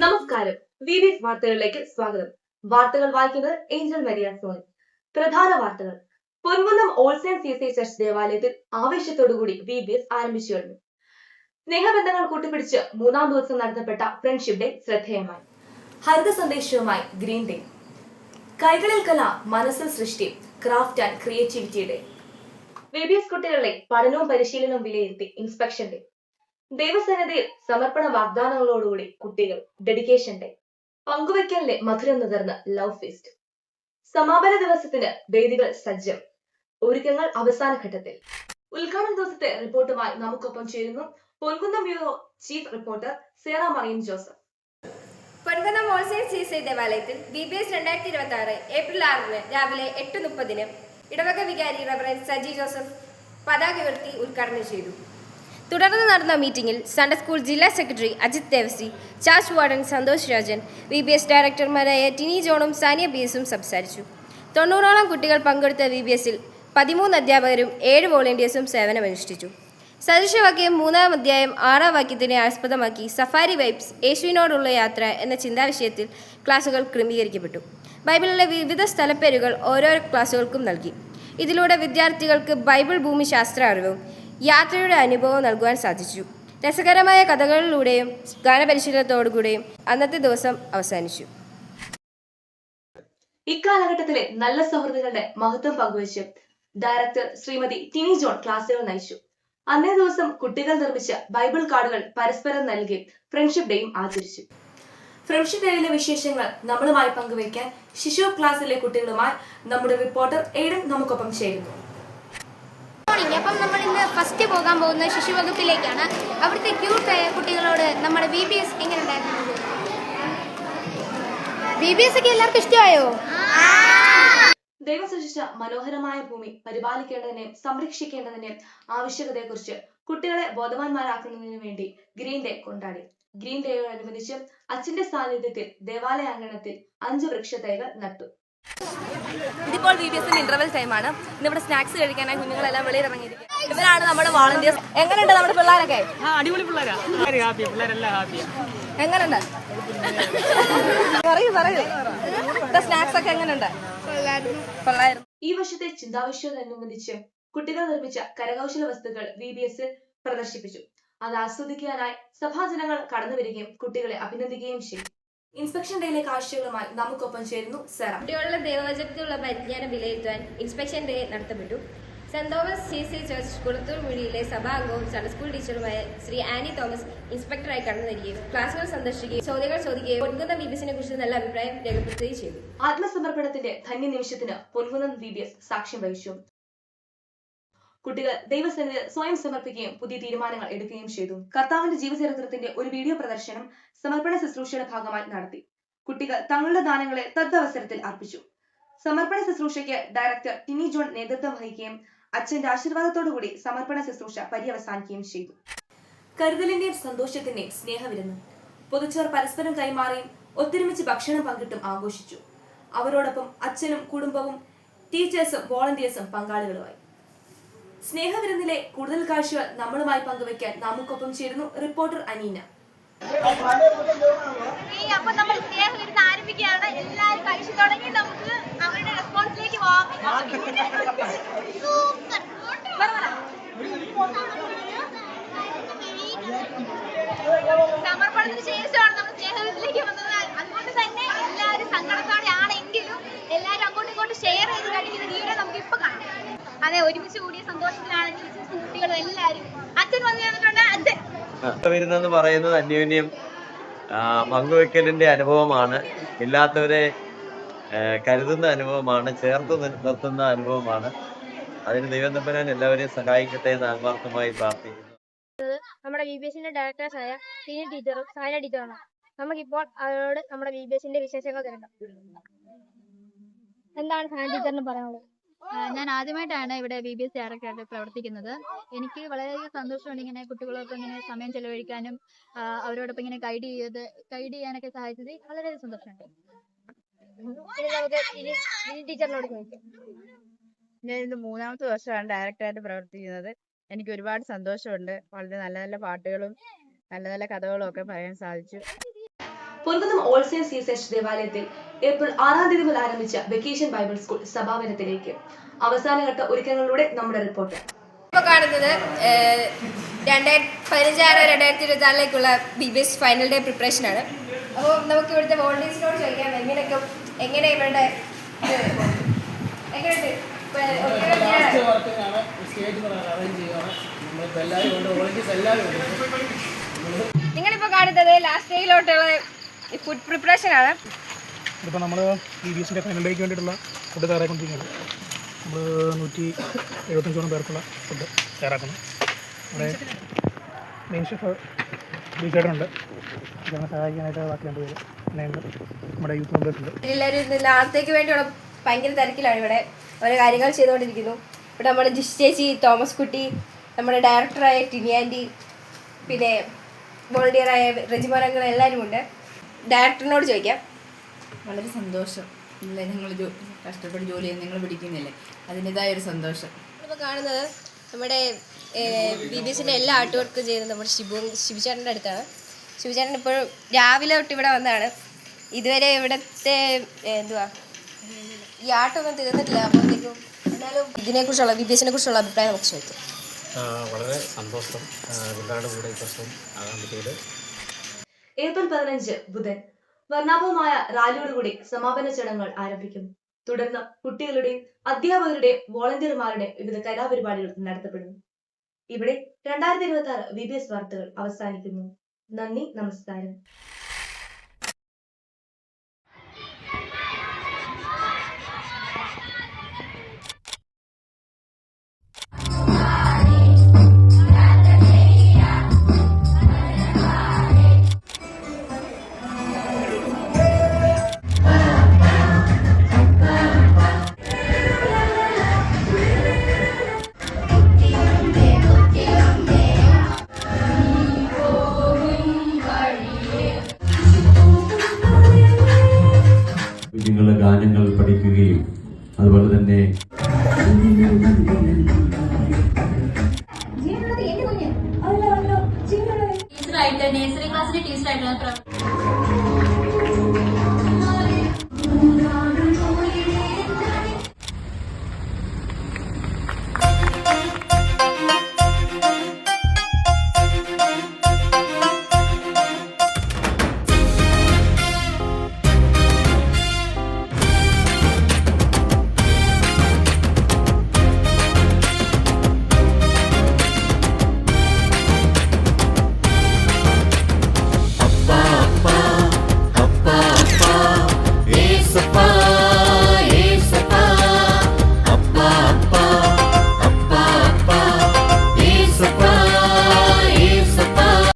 നമസ്കാരം, VBS വാർത്തകളിലേക്ക് സ്വാഗതം. വാർത്തകൾ വായിക്കുന്നത് ഏഞ്ചൽ മരിയ സോണി. പ്രധാന വാർത്തകൾ. Ponkunnam all saints CSI church ദേവാലയത്തിൽ ആവേശത്തോടുകൂടി VBS ആരംഭിച്ചു കഴിഞ്ഞു. സ്നേഹബന്ധങ്ങൾ കൂട്ടിപ്പിടിച്ച് മൂന്നാം ദിവസം നടത്തപ്പെട്ട ഫ്രണ്ട്ഷിപ്പ് ഡേ ശ്രദ്ധേയമായി. ഹരിത സന്ദേശവുമായി ഗ്രീൻ ഡേ. കൈകളിൽ കല, മനസ്സിൽ സൃഷ്ടി, craft and creativity day. VBS കുട്ടികളുടെ പഠനവും പരിശീലനവും വിലയിരുത്തി ഇൻസ്പെക്ഷൻ ഡേ. ദൈവസന്നിധിയിൽ സമർപ്പണ വാഗ്ദാനങ്ങളോടുകൂടി കുട്ടികൾ ഡെഡിക്കേഷൻ ഡേ. പങ്കുവയ്ക്കലിന്റെ മധുരം നുകർന്ന് ലവ് ഫീസ്റ്റ്. സമാപന ദിവസത്തിന് വേദികൾ സജ്ജം. ഒരുക്കങ്ങൾ അവസാന ഘട്ടത്തിൽ. ഉദ്ഘാടന ദിവസത്തെ റിപ്പോർട്ടുമായി നമുക്കൊപ്പം ചേരുന്നു Ponkunnam bureau chief reporter Sarah Mariam Joseph. Ponkunnam all saints CSI ദേവാലയത്തിൽ VBS 2026 ഏപ്രിൽ 6 രാവിലെ 8:30 ഇടവക വികാരി റവറൻഡ് സജി ജോസഫ് പതാക ഉയർത്തി ഉദ്ഘാടനം ചെയ്തു. തുടർന്ന് നടന്ന മീറ്റിംഗിൽ സൺഡേ സ്കൂൾ ജില്ലാ secretary Ajith Devasi, charge warden Santhosh Rajan, VBS ഡയറക്ടർമാരായ ടിനി ജോണും സാനിയ BSും സംസാരിച്ചു. 90ഓളം കുട്ടികൾ പങ്കെടുത്ത VBSൽ 13 അധ്യാപകരും 7 വോളണ്ടിയേഴ്സും സേവനമനുഷ്ഠിച്ചു. സദൃശവാക്യം 3-ാം അധ്യായം 6-ാം വാക്യത്തിനെ ആസ്പദമാക്കി സഫാരി വൈബ്സ് യേശുവിനോടുള്ള യാത്ര എന്ന ചിന്താവിഷയത്തിൽ ക്ലാസുകൾ ക്രമീകരിക്കപ്പെട്ടു. ബൈബിളിലെ വിവിധ സ്ഥലപ്പേരുകൾ ഓരോ ക്ലാസുകൾക്കും നൽകി. ഇതിലൂടെ വിദ്യാർത്ഥികൾക്ക് ബൈബിൾ ഭൂമിശാസ്ത്ര അറിവും യാത്രയുടെ അനുഭവം നൽകുവാൻ സാധിച്ചു. രസകരമായ കഥകളിലൂടെയും ഗാനപരിശീലനത്തോടുകൂടെയും അന്നത്തെ ദിവസം അവസാനിച്ചു. ഇക്കാലഘട്ടത്തിലെ നല്ല സൗഹൃദങ്ങളുടെ മഹത്വം പങ്കുവച്ച് ഡയറക്ടർ ശ്രീമതി ടിനി ജോൺ ക്ലാസുകൾ നയിച്ചു. അന്നേ ദിവസം കുട്ടികൾ നിർമ്മിച്ച ബൈബിൾ കാർഡുകൾ പരസ്പരം നൽകി ഫ്രണ്ട്ഷിപ്പ് ഡേയും ആചരിച്ചു. ഫ്രണ്ട്ഷിപ്പ് ഡേയിലെ വിശേഷങ്ങൾ നമ്മളുമായി പങ്കുവയ്ക്കാൻ ശിശു ക്ലാസ്സിലെ കുട്ടികളുമായി നമ്മുടെ റിപ്പോർട്ടർ എയ്ഡൻ നമുക്കൊപ്പം ചേരുന്നു. അപ്പം നമ്മൾ ഇന്ന് ഫസ്റ്റ് പോകാൻ പോകുന്ന ശിശു വകുപ്പിലേക്കാണ്. അവിടുത്തെ ക്യൂട്ടായ കുട്ടികളോട് നമ്മുടെ VBS എങ്ങനെ ഉണ്ടായിരുന്നു? VBS ഒക്കെ എല്ലാവർക്കും ഇഷ്ടമായോ? ദൈവം സൃഷ്ടിച്ച മനോഹരമായ ഭൂമി പരിപാലിക്കേണ്ടതിനെയും സംരക്ഷിക്കേണ്ടതിന്റെയും ആവശ്യകതയെക്കുറിച്ച് കുട്ടികളെ ബോധവാന്മാരാക്കുന്നതിനു വേണ്ടി ഗ്രീൻ ഡേ കൊണ്ടാടി. ഗ്രീൻ ഡേയോടനുബന്ധിച്ച് അച്ഛന്റെ സാന്നിധ്യത്തിൽ ദേവാലയ അങ്കണത്തിൽ 5 വൃക്ഷത്തൈകൾ നട്ടു. ഇതിപ്പോൾ VBSന്റെ ഇന്റർവെൽ ടൈമാണ്. ഇന്നിവിടെ സ്നാക്സ് കഴിക്കാനായി കുഞ്ഞുങ്ങളെല്ലാം വെളിയിലിറങ്ങിയിരിക്കും. ഇവരാണ് നമ്മുടെ വോളണ്ടിയേഴ്സ്. എങ്ങനെയുണ്ട് നമ്മുടെ പിള്ളേരൊക്കെ? അടിപൊളി പിള്ളേരാ. എങ്ങനെയുണ്ട്? പറയൂ. സ്നാക്സ് ഒക്കെ എങ്ങനെയുണ്ട്? ഈ വർഷത്തെ ചിന്താവിഷയോടനുബന്ധിച്ച് കുട്ടികൾ നിർമ്മിച്ച കരകൗശല വസ്തുക്കൾ VBS പ്രദർശിപ്പിച്ചു. അത് ആസ്വദിക്കാനായി സഭാജനങ്ങൾ കടന്നു വരികയും കുട്ടികളെ അഭിനന്ദിക്കുകയും ചെയ്തു. ഇൻസ്പെക്ഷൻ ഡേയിലെ കാഴ്ചകളുമായി നമുക്കൊപ്പം ചേരുന്നു സെറ. കുട്ടികളുടെ ദൈവവചനത്തിലുള്ള പരിജ്ഞാനം വിലയിരുത്താൻ ഇൻസ്പെക്ഷൻ ഡേ നടത്തപ്പെട്ടു. Saint Thomas CSI church Kulathur മുഴിയിലെ സഭാംഗവും സൺഡേ സ്കൂൾ ടീച്ചറുമായ ശ്രീ ആനി തോമസ് ഇൻസ്പെക്ടറായി കടന്നു വരികയും ക്ലാസുകൾ സന്ദർശിക്കുകയും ചോദ്യങ്ങൾ ചോദിക്കുകയും പൊൻകുന്നം VBSനെ കുറിച്ച് നല്ല അഭിപ്രായം രേഖപ്പെടുത്തുകയും ചെയ്തു. ആത്മസമർപ്പണത്തിന്റെ ധന്യ നിമിഷത്തിന് പൊൻകുന്നം VBS സാക്ഷ്യം വഹിച്ചു. കുട്ടികൾ ദൈവസന്നിധിയിൽ സ്വയം സമർപ്പിക്കുകയും പുതിയ തീരുമാനങ്ങൾ എടുക്കുകയും ചെയ്തു. കർത്താവിന്റെ ജീവചരിത്രത്തിന്റെ ഒരു വീഡിയോ പ്രദർശനം സമർപ്പണ ശുശ്രൂഷയുടെ ഭാഗമായി നടത്തി. കുട്ടികൾ തങ്ങളുടെ ദാനങ്ങളെ തദ്വസരത്തിൽ അർപ്പിച്ചു. സമർപ്പണ ശുശ്രൂഷയ്ക്ക് ഡയറക്ടർ ടിനി ജോൺ നേതൃത്വം വഹിക്കുകയും അച്ഛന്റെ ആശീർവാദത്തോടുകൂടി സമർപ്പണ ശുശ്രൂഷ പര്യവസാനിക്കുകയും ചെയ്തു. കരുതലിന്റെയും സന്തോഷത്തിന്റെയും സ്നേഹവിരുന്ന് പൊതുച്ചോർ പരസ്പരം കൈമാറിയും ഒത്തൊരുമിച്ച് ഭക്ഷണം പങ്കിട്ടും ആഘോഷിച്ചു. അവരോടൊപ്പം അച്ഛനും കുടുംബവും ടീച്ചേഴ്സും വോളണ്ടിയേഴ്സും പങ്കാളികളുമായി. സ്നേഹവിരുന്നിലെ കൂടുതൽ കാഴ്ചകൾ നമ്മളുമായി പങ്കുവയ്ക്കാൻ നമുക്കൊപ്പം ചേരുന്നു റിപ്പോർട്ടർ അനീന. അപ്പൊ നമ്മൾ സ്നേഹവിരുന്ന് ആരംഭിക്കുകയാണ്. എല്ലാവരും കഴിച്ചു തുടങ്ങി. നമുക്ക് അവരുടെ റെസ്പോൺസിലേക്ക് പോവാം. സമർപ്പണത്തിന് ശേഷമാണ് നമ്മൾ സ്നേഹവിരുന്നിലേക്ക് വന്നത്. അതുകൊണ്ട് തന്നെ എല്ലാവരും സങ്കടത്തോടെ ആണെങ്കിലും എല്ലാവരും അങ്ങോട്ടും ഇങ്ങോട്ടും ഷെയർ ചെയ്ത് കഴിക്കുന്ന വീഡിയോ നമുക്ക് ഇപ്പൊ കാണാം. അതെ, ഒരുമിച്ച് കൂടിയ സന്തോഷത്തിലാണ് ടീച്ചേഴ്സും കുട്ടികളും എല്ലാവരും. അച്ഛൻ വന്നു ചേർന്നിട്ടുണ്ട്. അച്ഛൻ വരുന്നെന്ന് പറയുന്നത് അന്യോന്യം പങ്കുവെക്കലിന്റെ അനുഭവമാണ്. ഇല്ലാത്തവരെ കരുതുന്ന അനുഭവമാണ്, ചേർത്ത് നിർത്തുന്ന അനുഭവമാണ്. അതിന് ദൈവം തമ്പുരാൻ എല്ലാവരെയും സഹായിക്കട്ടെ എന്ന് ആത്മാർത്ഥമായി പ്രാർത്ഥിക്കുന്നു. നമ്മുടെ VBSന്റെ ഡയറക്ടേഴ്സായ ടിനി ടീച്ചറും സാനിയ ടീച്ചറുമാണ്. നമുക്കിപ്പോൾ അവരോട് നമ്മുടെ VBSന്റെ വിശേഷങ്ങൾ തിരക്കാം. എന്താണ് സാനിയ ടീച്ചറിന് പറയാനുള്ളത്? ഞാൻ ആദ്യമായിട്ടാണ് ഇവിടെ VBS ഡയറക്ടറായിട്ട് പ്രവർത്തിക്കുന്നത്. എനിക്ക് വളരെയധികം സന്തോഷമുണ്ട് ഇങ്ങനെ കുട്ടികളോടൊപ്പം ഇങ്ങനെ സമയം ചെലവഴിക്കാനും അവരോടൊപ്പം ഇങ്ങനെ ഗൈഡ് ചെയ്യാനൊക്കെ സാധിച്ചത് വളരെയധികം സന്തോഷമുണ്ട്. ടീച്ചറിനോട് ചോദിക്കാം. ഞാൻ ഇത് 3ാമത്തെ വർഷമാണ് ഡയറക്ടറായിട്ട് പ്രവർത്തിക്കുന്നത്. എനിക്ക് ഒരുപാട് സന്തോഷമുണ്ട്. വളരെ നല്ല നല്ല പാട്ടുകളും നല്ല നല്ല കഥകളും ഒക്കെ പറയാൻ സാധിച്ചു. പൊൻകുന്നം ഓൾ സെയിൻസ് CSH ദേവാലയത്തിൽ ഏപ്രിൽ 6 തീയതി മുതൽ ആരംഭിച്ച വെക്കേഷൻ ബൈബിൾ സ്കൂൾ സമാപനത്തിലേക്ക് അവസാനഘട്ട ഒരുക്കങ്ങളിലൂടെ നമ്മുടെ റിപ്പോർട്ട്. ഇപ്പോൾ കാണുന്നത് 2015-2024 BBS ഫൈനൽ ഡേ പ്രിപ്പറേഷനാണ്. അപ്പോൾ നമുക്ക് ഇവിടുത്തെ വോളണ്ടിയേഴ്സിനോട് ചോദിക്കാം എങ്ങനെ ഇവരുടെ എങ്ങനെയുണ്ട്. നിങ്ങളിപ്പോൾ കാണുന്നത് ലാസ്റ്റ് ഡേയിലോട്ടുള്ള ഫുഡ് പ്രിപ്പറേഷനാണ്. ഇതിപ്പോൾ നമ്മൾ BBSന്റെ ഫൈനൽ ഡേക്ക് വേണ്ടിയിട്ടുള്ള ഫുഡ് തയ്യാറാക്കിക്കൊണ്ടിരിക്കുന്നത്. നമ്മൾ 175ഓളം പേർക്കുള്ള ഫുഡ് തയ്യാറാക്കുന്നു. നമ്മുടെ മെയിൻ ഷെഫ് ബീച്ചേട്ടനുണ്ട്, ഞങ്ങളെ സഹായിക്കാനായിട്ട് ബാക്കി 2 പേര് പിന്നെ നമ്മുടെ യൂത്ത് മെമ്പേഴ്സുണ്ട്. എല്ലാവരും നാളത്തേക്ക് വേണ്ടിയുള്ള ഭയങ്കര തിരക്കിലാണ്. ഇവിടെ ഓരോ കാര്യങ്ങൾ ചെയ്തുകൊണ്ടിരിക്കുന്നു. ഇവിടെ നമ്മുടെ ജിഷ് ചേച്ചി, തോമസ് കുട്ടി, നമ്മുടെ ഡയറക്ടറായ ടിനി ആൻറ്റി, പിന്നെ വോളണ്ടിയറായ റെജിമോനങ്ങൾ എല്ലാവരും ഉണ്ട്. ഡയറക്ടറിനോട് ചോദിക്കാം. വളരെ സന്തോഷം. ഇല്ല, ഞങ്ങൾ കഷ്ടപ്പെട്ട് ജോലി ചെയ്യുന്ന നിങ്ങൾ പിടിക്കുന്നില്ലേ, അതിൻ്റെതായ ഒരു സന്തോഷം. ഇപ്പോൾ കാണുന്നത് നമ്മുടെ BBSന്റെ എല്ലാ ആർട്ട് വർക്കും ചെയ്യുന്നത് നമ്മുടെ ശിവചേട്ടൻ്റെ അടുത്താണ്. ശിവചേട്ടൻ ഇപ്പോൾ രാവിലെ തൊട്ട് ഇവിടെ വന്നതാണ്. ഇതുവരെ ഇവിടുത്തെ ഈ ആർട്ടൊന്നും തീർന്നിട്ടില്ല. അപ്പോഴത്തേക്കും എന്നാലും ഇതിനെക്കുറിച്ചുള്ള BBSനെ കുറിച്ചുള്ള അഭിപ്രായം നമുക്ക് ചോദിക്കാം. വളരെ സന്തോഷം എല്ലാവരുടെ കൂടെ ഈ പ്രശ്നം ആകാൻ പറ്റിയത്. ഏപ്രിൽ 15 ബുധൻ വർണ്ണാഭമായ റാലിയോടുകൂടി സമാപന ചടങ്ങുകൾ ആരംഭിക്കുന്നു. തുടർന്ന് കുട്ടികളുടെയും അധ്യാപകരുടെയും വോളണ്ടിയർമാരുടെയും വിവിധ കലാപരിപാടികൾ നടത്തപ്പെടുന്നു. ഇവിടെ 2026 BBS വാർത്തകൾ അവസാനിക്കുന്നു. നന്ദി, നമസ്കാരം. കുഞ്ഞുങ്ങളുടെ ഗാനങ്ങൾ പഠിക്കുകയും അതുപോലെ തന്നെ ടീച്ചറായിട്ട് നേഴ്സറി ക്ലാസ്സിലെ ടീച്ചറായിട്ടാണ്